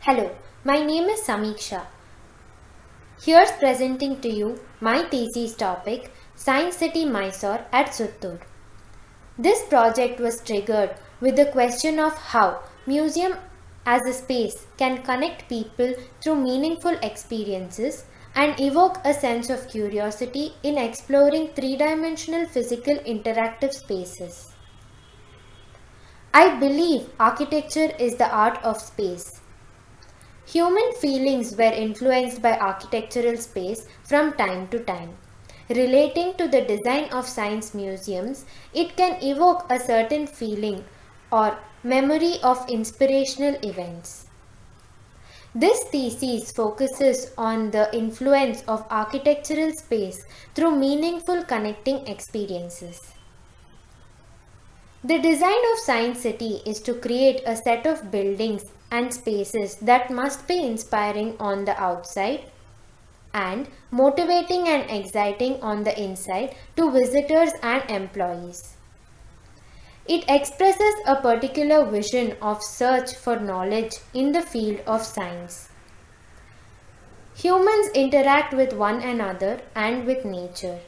Hello, my name is Samiksha. Here's presenting to you my thesis topic, Science City Mysore at Suttur. This project was triggered with the question of how museum as a space can connect people through meaningful experiences and evoke a sense of curiosity in exploring three-dimensional physical interactive spaces. I believe architecture is the art of space. Human feelings were influenced by architectural space from time to time. Relating to the design of science museums, it can evoke a certain feeling or memory of inspirational events. This thesis focuses on the influence of architectural space through meaningful connecting experiences. The design of Science City is to create a set of buildings and spaces that must be inspiring on the outside and motivating and exciting on the inside to visitors and employees. It expresses a particular vision of search for knowledge in the field of science. Humans interact with one another and with nature.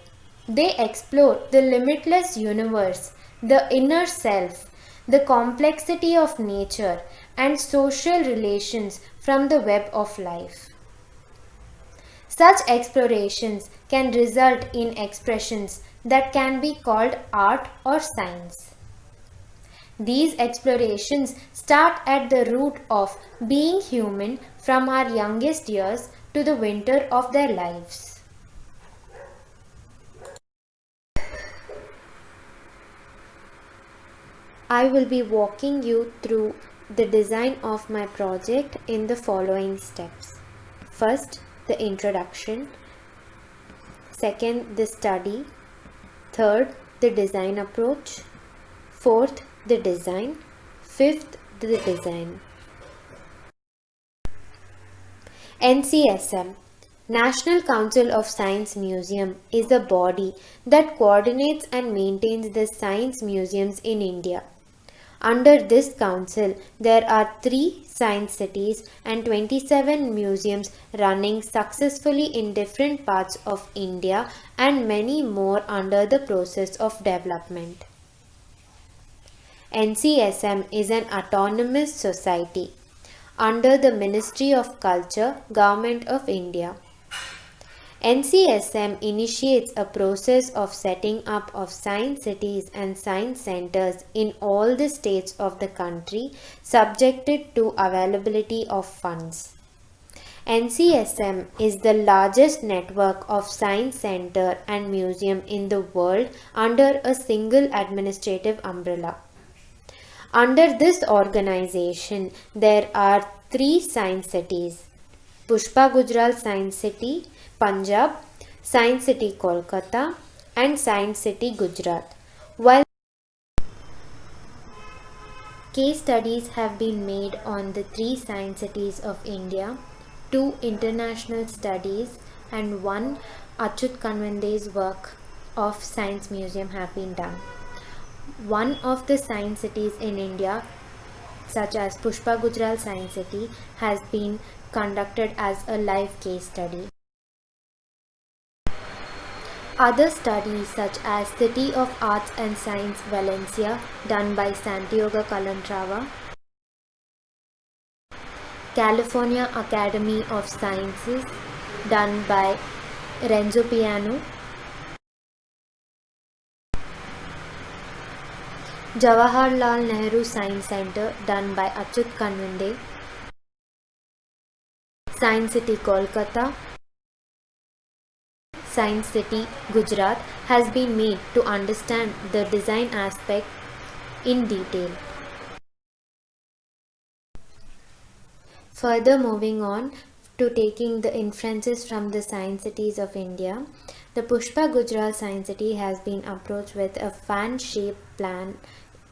They explore the limitless universe, the inner self, the complexity of nature, and social relations from the web of life. Such explorations can result in expressions that can be called art or science. These explorations start at the root of being human from our youngest years to the winter of their lives. I will be walking you through the design of my project in the following steps. First, the introduction. Second, the study. Third, the design approach. Fourth, the design. Fifth, the design. NCSM, National Council of Science Museum, is the body that coordinates and maintains the science museums in India. Under this council, there are 3 science cities and 27 museums running successfully in different parts of India and many more under the process of development. NCSM is an autonomous society under the Ministry of Culture, Government of India. NCSM initiates a process of setting up of science cities and science centers in all the states of the country subjected to availability of funds. NCSM is the largest network of science center and museum in the world under a single administrative umbrella. Under this organization, there are 3 science cities: Pushpa Gujral Science City, Punjab, Science City Kolkata, and Science City Gujarat. While case studies have been made on the 3 science cities of India, 2 international studies, and 1 Achyut Kanvande's work of Science Museum have been done. One of the science cities in India, such as Pushpa Gujral Science City, has been conducted as a live case study. Other studies such as City of Arts and Science Valencia, done by Santiago Calatrava, California Academy of Sciences, done by Renzo Piano, Jawaharlal Nehru Science Center, done by Achyut Kanvande, Science City Kolkata, Science City Gujarat has been made to understand the design aspect in detail. Further moving on to taking the inferences from the science cities of India, the Pushpa Gujral Science City has been approached with a fan-shaped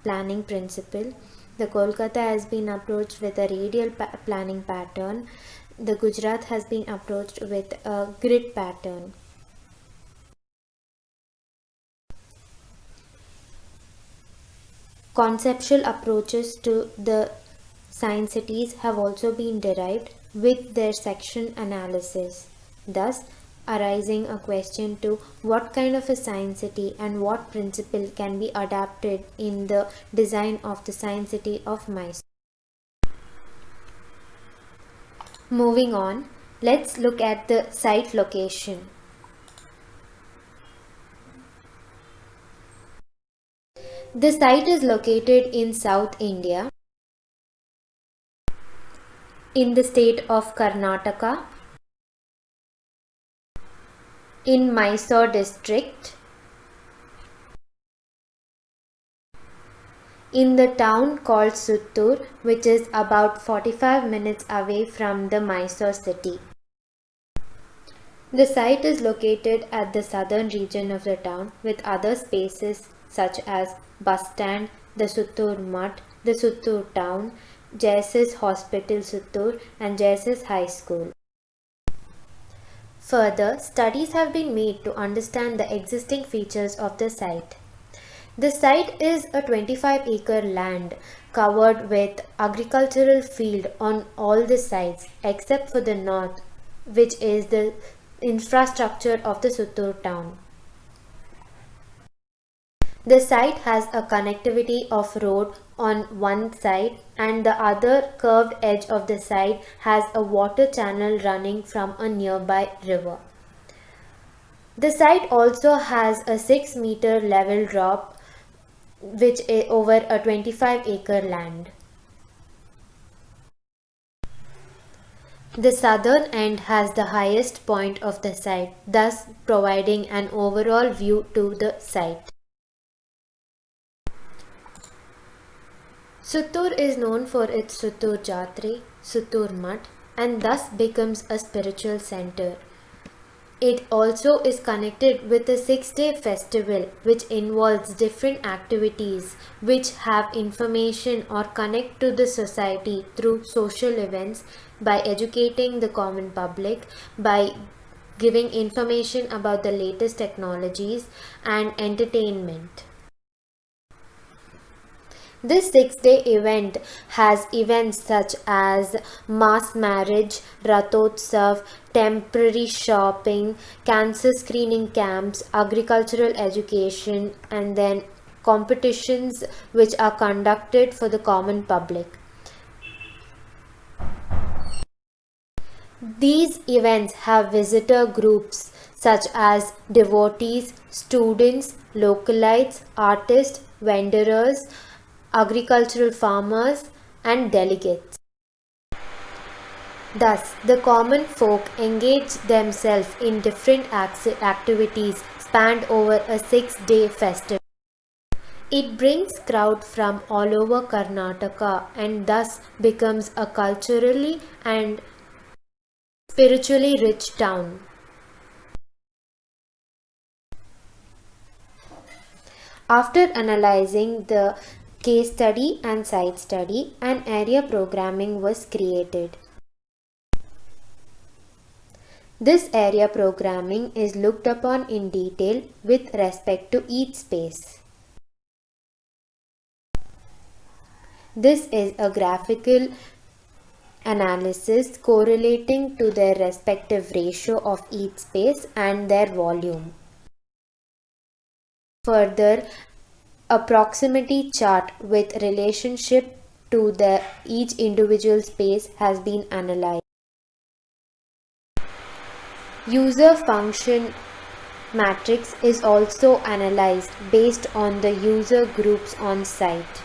planning principle. The Kolkata has been approached with a radial planning pattern. The Gujarat has been approached with a grid pattern. Conceptual approaches to the science cities have also been derived with their section analysis, thus arising a question to what kind of a science city and what principle can be adapted in the design of the science city of Mysore. Moving on, let's look at the site location. The site is located in South India, in the state of Karnataka, in Mysore district, in the town called Suttur, which is about 45 minutes away from the Mysore city. The site is located at the southern region of the town with other spaces such as bus stand, the Suttur Mutt, the Suttur town, JSS Hospital Suttur and JSS High School. Further, studies have been made to understand the existing features of the site. The site is a 25-acre land covered with agricultural field on all the sides except for the north, which is the infrastructure of the Suttur town. The site has a connectivity of road on one side and the other curved edge of the site has a water channel running from a nearby river. The site also has a 6-meter level drop which is over a 25-acre land. The southern end has the highest point of the site, thus providing an overall view to the site. Suttur is known for its Suttur Jatre, Suttur Mutt, and thus becomes a spiritual center. It also is connected with a 6-day festival which involves different activities which have information or connect to the society through social events, by educating the common public, by giving information about the latest technologies and entertainment. This 6-day event has events such as mass marriage, Rathotsav, temporary shopping, cancer screening camps, agricultural education, and then competitions which are conducted for the common public. These events have visitor groups such as devotees, students, localites, artists, vendors, agricultural farmers and delegates. Thus, the common folk engage themselves in different activities spanned over a 6-day festival. It brings crowd from all over Karnataka and thus becomes a culturally and spiritually rich town. After analyzing the case study and site study, an area programming was created. This area programming is looked upon in detail with respect to each space. This is a graphical analysis correlating to their respective ratio of each space and their volume. Further, a proximity chart with relationship to each individual space has been analyzed. User function matrix is also analyzed based on the user groups on site.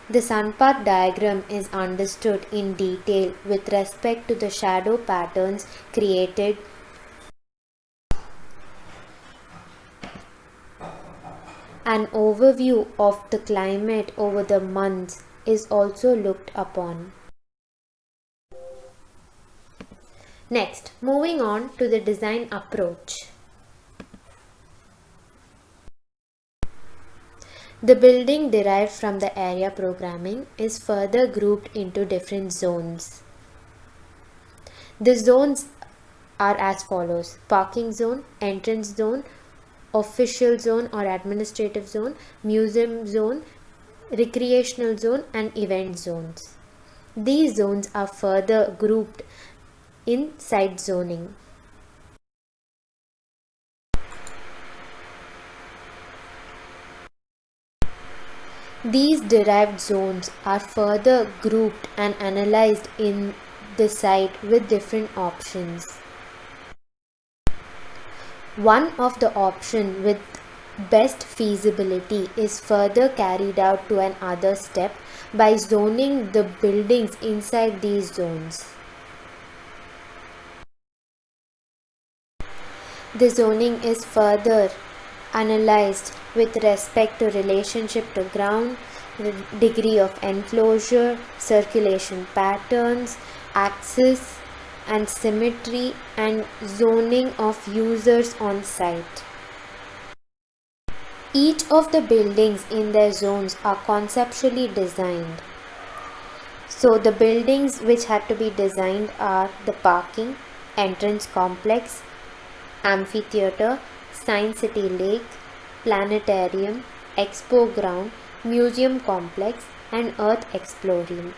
The sunpath diagram is understood in detail with respect to the shadow patterns created. An overview of the climate over the months is also looked upon. Next, moving on to the design approach. The building derived from the area programming is further grouped into different zones. The zones are as follows: parking zone, entrance zone, official zone or administrative zone, museum zone, recreational zone and event zones. These zones are further grouped in site zoning. These derived zones are further grouped and analyzed in the site with different options. One of the options with best feasibility is further carried out to another step by zoning the buildings inside these zones. The zoning is further analyzed with respect to relationship to ground, degree of enclosure, circulation patterns, access and symmetry, and zoning of users on site. Each of the buildings in their zones are conceptually designed. So the buildings which had to be designed are the parking, entrance complex, amphitheater, Science City Lake, planetarium, expo ground, museum complex, and earth exploring.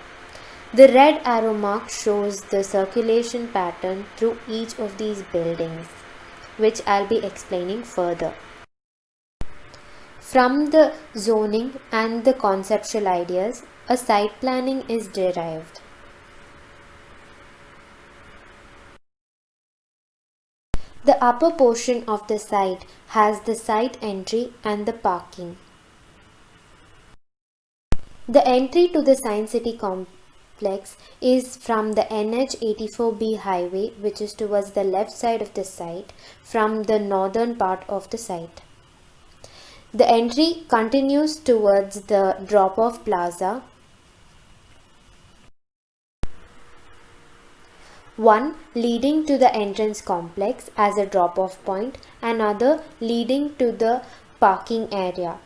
The red arrow mark shows the circulation pattern through each of these buildings, which I'll be explaining further. From the zoning and the conceptual ideas, a site planning is derived. The upper portion of the site has the site entry and the parking. The entry to the Science City complex is from the NH 84B highway, which is towards the left side of the site, from the northern part of the site. The entry continues towards the drop-off plaza. One leading to the entrance complex as a drop-off point, another leading to the parking area.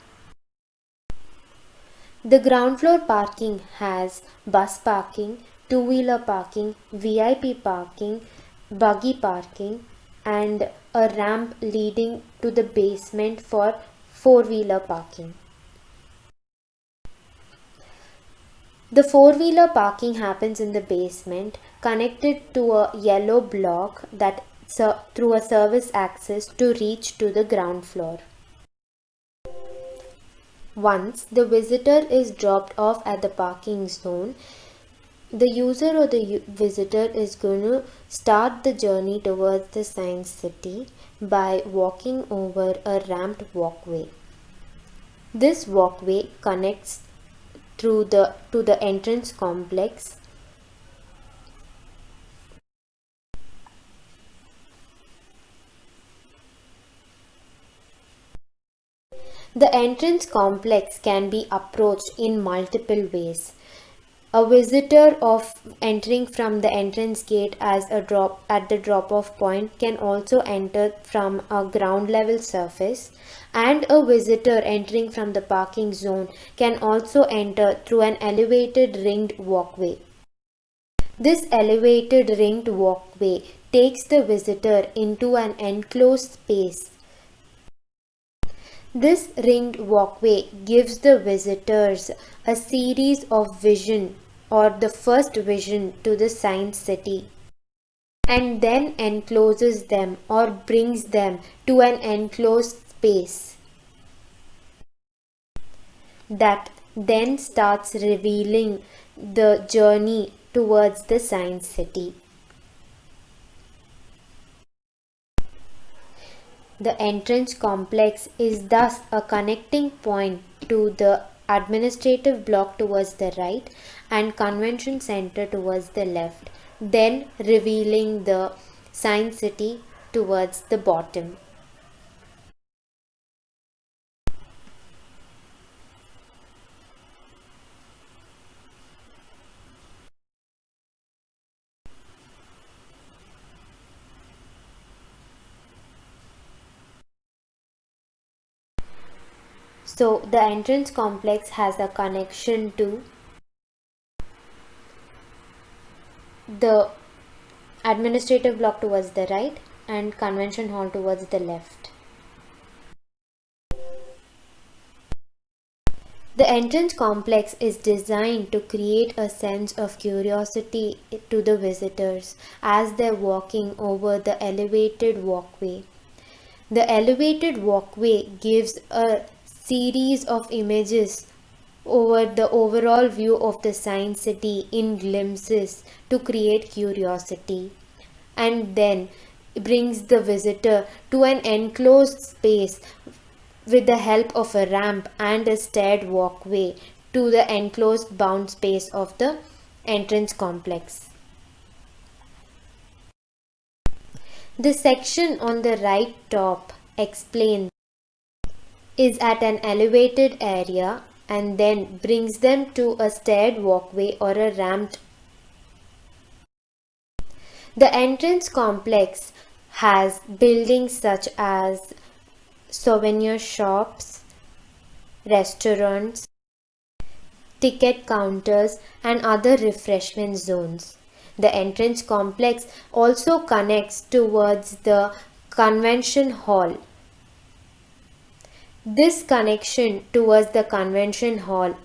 The ground floor parking has bus parking, two-wheeler parking, VIP parking, buggy parking, and a ramp leading to the basement for four-wheeler parking. The four-wheeler parking happens in the basement, connected to a yellow block that through a service access to reach to the ground floor. Once the visitor is dropped off at the parking zone, the user or the visitor is going to start the journey towards the Science City by walking over a ramped walkway. This walkway connects to the entrance complex. The entrance complex can be approached in multiple ways. A visitor entering from the entrance gate at the drop-off point can also enter from a ground level surface, and a visitor entering from the parking zone can also enter through an elevated ringed walkway. This elevated ringed walkway takes the visitor into an enclosed space. This ringed walkway gives the visitors a series of vision or the first vision to the Science City, and then encloses them or brings them to an enclosed space that then starts revealing the journey towards the Science City. The entrance complex is thus a connecting point to the administrative block towards the right and convention center towards the left, then revealing the Science City towards the bottom. So the entrance complex has a connection to the administrative block towards the right and convention hall towards the left. The entrance complex is designed to create a sense of curiosity to the visitors as they're walking over the elevated walkway. The elevated walkway gives a series of images over the overall view of the Science City in glimpses to create curiosity, and then brings the visitor to an enclosed space with the help of a ramp and a staired walkway to the enclosed bound space of the entrance complex. The section on the right top explains is at an elevated area and then brings them to a staired walkway or a ramped. The entrance complex has buildings such as souvenir shops, restaurants, ticket counters, and other refreshment zones. The entrance complex also connects towards the convention hall. This connection towards the convention hall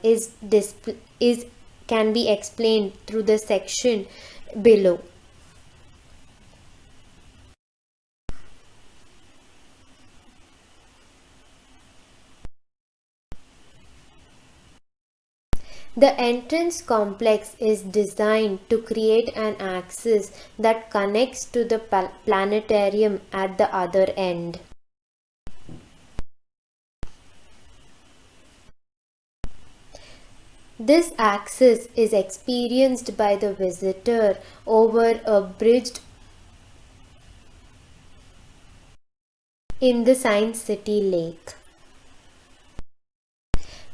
can be explained through the section below. The entrance complex is designed to create an axis that connects to the planetarium at the other end. This axis is experienced by the visitor over a bridge in the Science City Lake.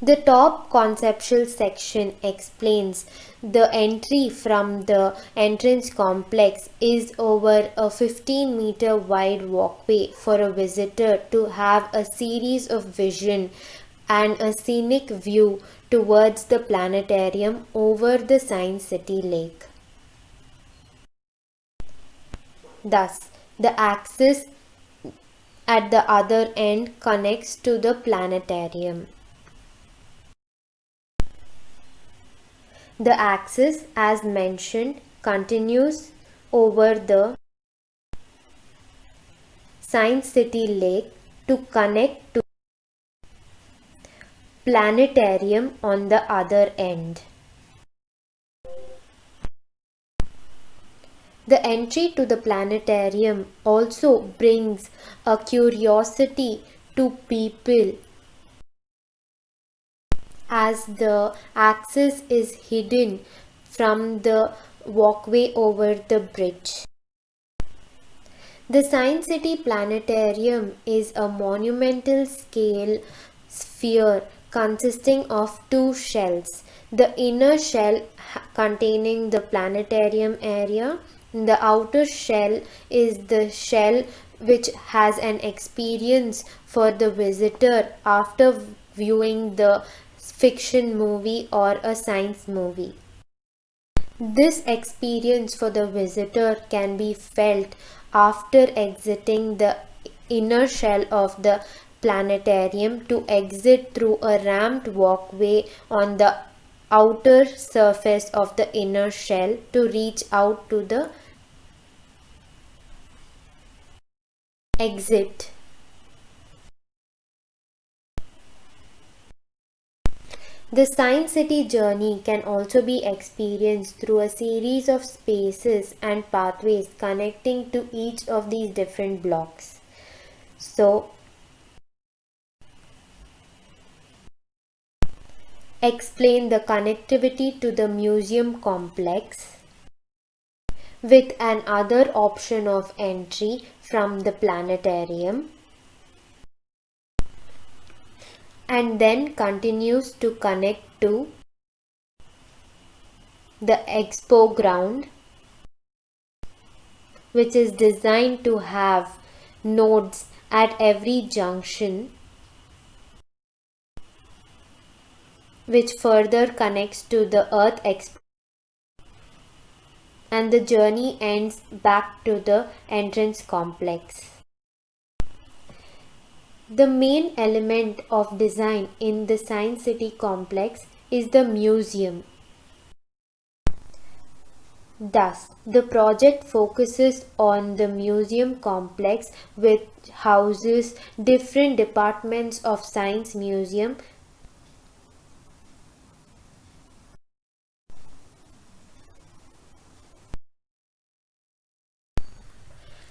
The top conceptual section explains the entry from the entrance complex is over a 15-meter wide walkway for a visitor to have a series of vision and a scenic view towards the planetarium over the Science City Lake. Thus, the axis at the other end connects to the planetarium. The axis, as mentioned, continues over the Science City Lake to connect to planetarium on the other end. The entry to the planetarium also brings a curiosity to people as the axis is hidden from the walkway over the bridge. The Science City Planetarium is a monumental scale sphere consisting of two shells. The inner shell containing the planetarium area. The outer shell is the shell which has an experience for the visitor after viewing the fiction movie or a science movie. This experience for the visitor can be felt after exiting the inner shell of the planetarium to exit through a ramped walkway on the outer surface of the inner shell to reach out to the exit. The Science City journey can also be experienced through a series of spaces and pathways connecting to each of these different blocks. So, explain the connectivity to the museum complex with an other option of entry from the planetarium, and then continues to connect to the expo ground, which is designed to have nodes at every junction, which further connects to the Earth Expo, and the journey ends back to the entrance complex. The main element of design in the Science City complex is the museum. Thus, the project focuses on the museum complex which houses different departments of Science Museum.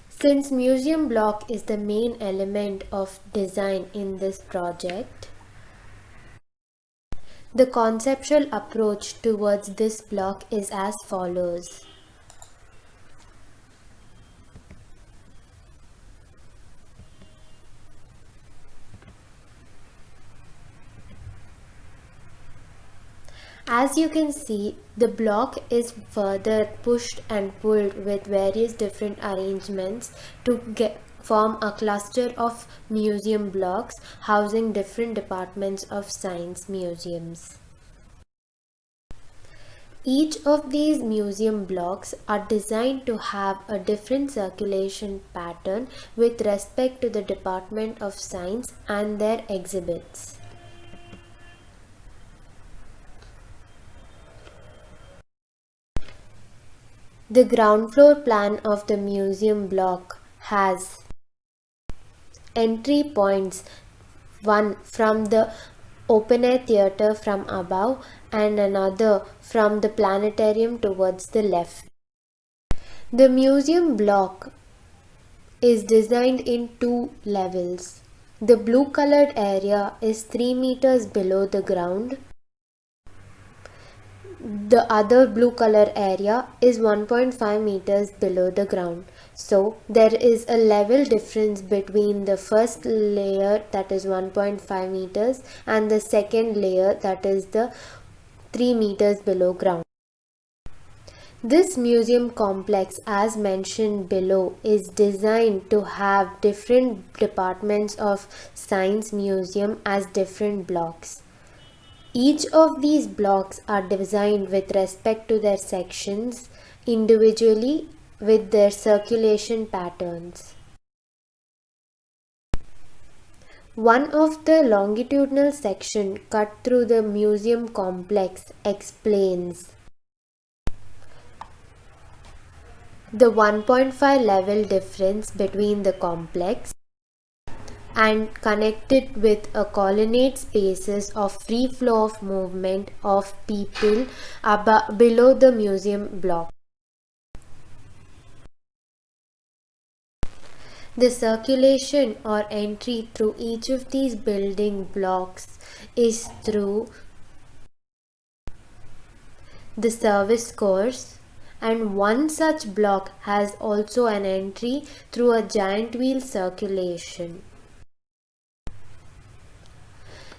Since museum block is the main element of design in this project, the conceptual approach towards this block is as follows. As you can see, the block is further pushed and pulled with various different arrangements to form a cluster of museum blocks housing different departments of science museums. Each of these museum blocks are designed to have a different circulation pattern with respect to the Department of Science and their exhibits. The ground floor plan of the museum block has entry points, one from the open air theatre from above and another from the planetarium towards the left. The museum block is designed in two levels. The blue colored area is 3 meters below the ground. The other blue color area is 1.5 meters below the ground. So there is a level difference between the first layer, that is 1.5 meters, and the second layer, that is the 3 meters below ground. This museum complex, as mentioned below, is designed to have different departments of Science Museum as different blocks. Each of these blocks are designed with respect to their sections individually with their circulation patterns. One of the longitudinal section cut through the museum complex explains the 1.5 level difference between the complex and connected with a colonnade spaces of free flow of movement of people below the museum block. The circulation or entry through each of these building blocks is through the service course, and one such block has also an entry through a giant wheel circulation.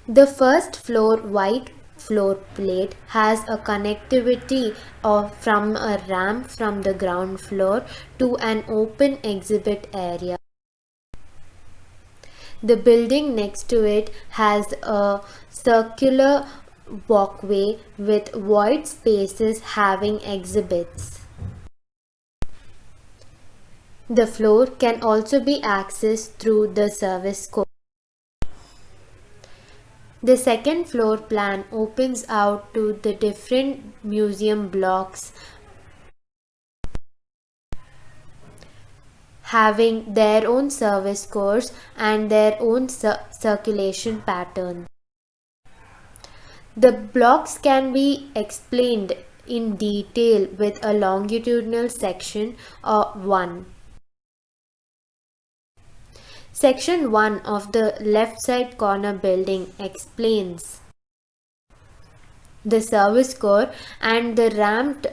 The first floor white floor plate has a connectivity from a ramp from the ground floor to an open exhibit area. The building next to it has a circular walkway with void spaces having exhibits. The floor can also be accessed through the service course. The second floor plan opens out to the different museum blocks having their own service course and their own circulation pattern. The blocks can be explained in detail with a longitudinal section or 1. Section 1 of the left side corner building explains the service core and the ramped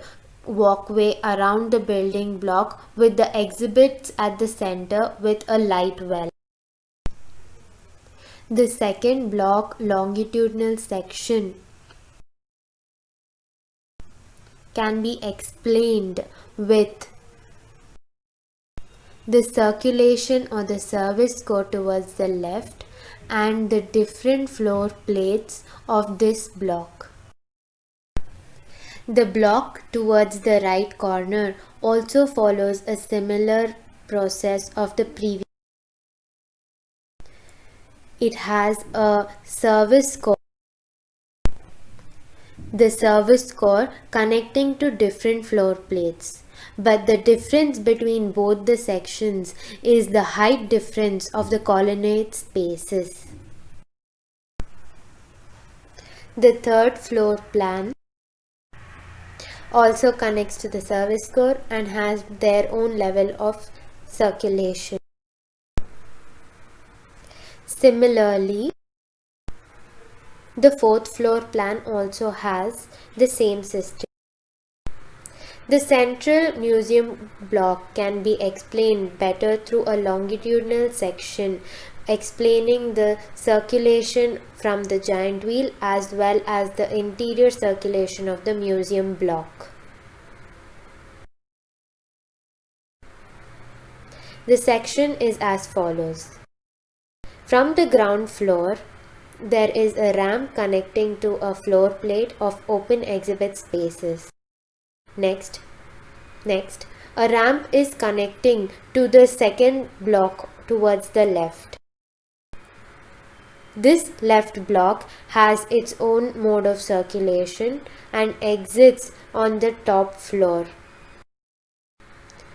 walkway around the building block with the exhibits at the center with a light well. The second block longitudinal section can be explained with the circulation or the service core towards the left and the different floor plates of this block. The block towards the right corner also follows a similar process of the previous. it has a service core. The service core connecting to different floor plates. But the difference between both the sections is the height difference of the colonnade spaces. The third floor plan also connects to the service core and has their own level of circulation. Similarly, the fourth floor plan also has the same system. The central museum block can be explained better through a longitudinal section explaining the circulation from the giant wheel as well as the interior circulation of the museum block. The section is as follows. From the ground floor, there is a ramp connecting to a floor plate of open exhibit spaces. Next, a ramp is connecting to the second block towards the left. This left block has its own mode of circulation and exits on the top floor,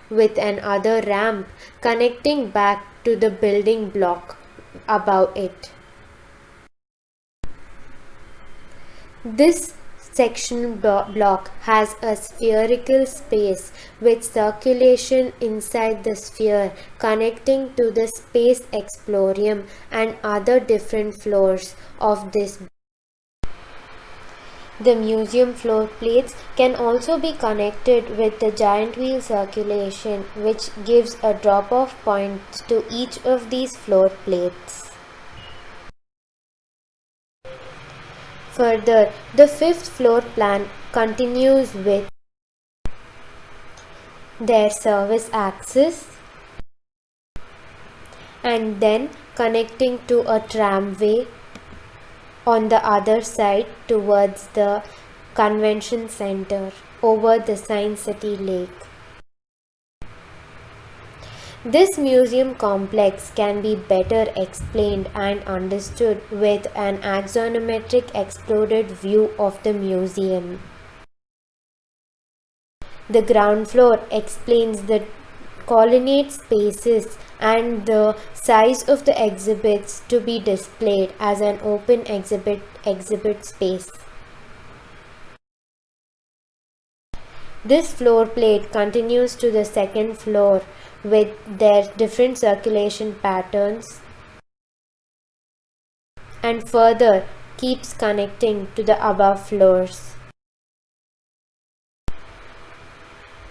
with another ramp connecting back to the building block above it. This section block has a spherical space with circulation inside the sphere connecting to the space explorium and other different floors of this. The museum floor plates can also be connected with the giant wheel circulation, which gives a drop-off point to each of these floor plates. Further, the fifth floor plan continues with their service axis and then connecting to a tramway on the other side towards the convention center over the Science City Lake. This museum complex can be better explained and understood with an axonometric exploded view of the museum. The ground floor explains the colonnade spaces and the size of the exhibits to be displayed as an open exhibit space. This floor plate continues to the second floor with their different circulation patterns and further keeps connecting to the above floors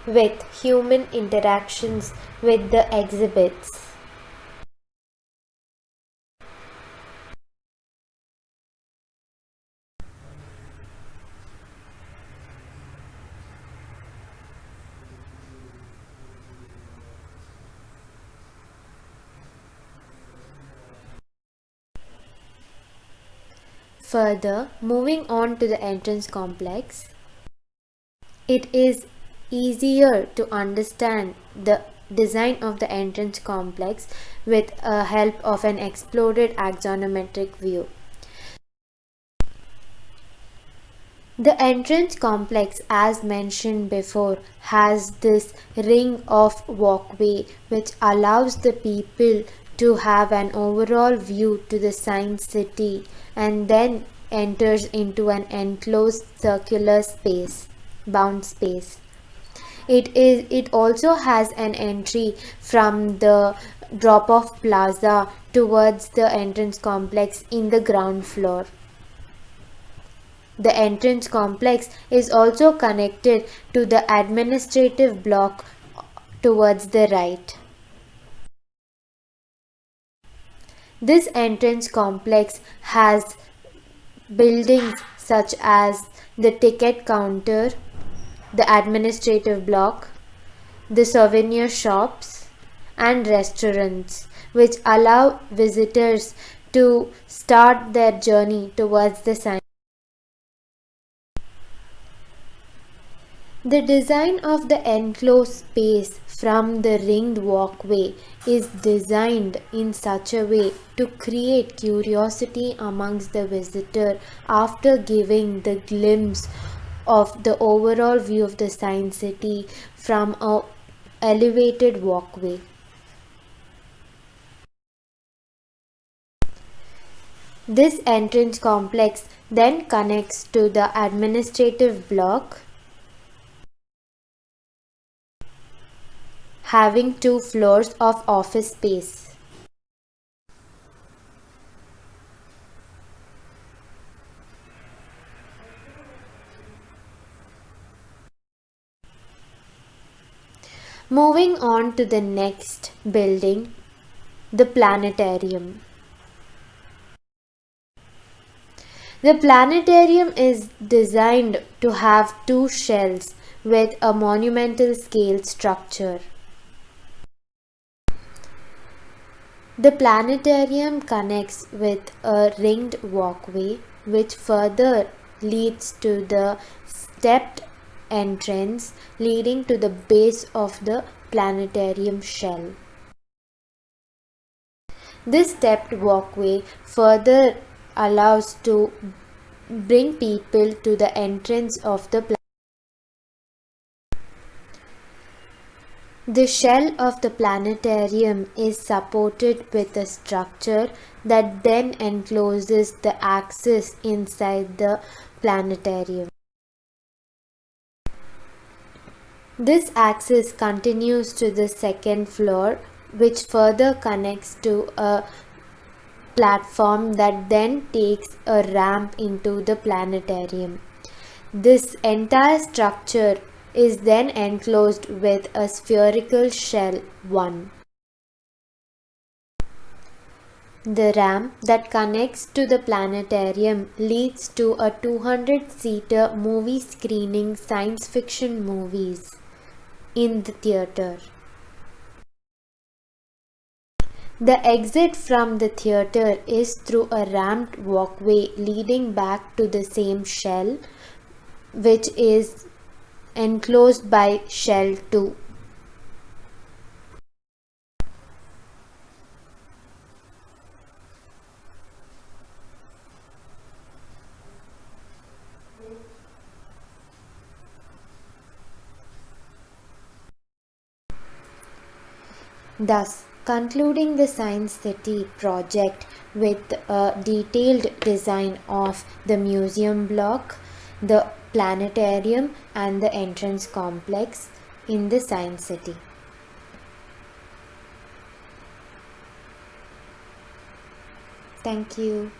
with human interactions with the exhibits. Further, moving on to the entrance complex, it is easier to understand the design of the entrance complex with the help of an exploded axonometric view. The entrance complex, as mentioned before, has this ring of walkway which allows the people to have an overall view to the Science City and then enters into an enclosed circular space, bound space. It also has an entry from the drop-off plaza towards the entrance complex in the ground floor. The entrance complex is also connected to the administrative block towards the right. This entrance complex has buildings such as the ticket counter, the administrative block, the souvenir shops, and restaurants, which allow visitors to start their journey towards the science. The design of the enclosed space from the ringed walkway is designed in such a way to create curiosity amongst the visitor after giving the glimpse of the overall view of the Science City from a elevated walkway. This entrance complex then connects to the administrative block, having 2 floors of office space. Moving on to the next building, the planetarium. The planetarium is designed to have 2 shells with a monumental scale structure. The planetarium connects with a ringed walkway which further leads to the stepped entrance leading to the base of the planetarium shell. This stepped walkway further allows to bring people to the entrance of the planetarium. The shell of the planetarium is supported with a structure that then encloses the axis inside the planetarium. This axis continues to the second floor, which further connects to a platform that then takes a ramp into the planetarium. This entire structure is then enclosed with a spherical shell 1. The ramp that connects to the planetarium leads to a 200-seater movie screening science fiction movies in the theater. The exit from the theater is through a ramped walkway leading back to the same shell, which is enclosed by shell 2. Thus, concluding the Science City project with a detailed design of the museum block, the planetarium and the entrance complex in the Science City. Thank you.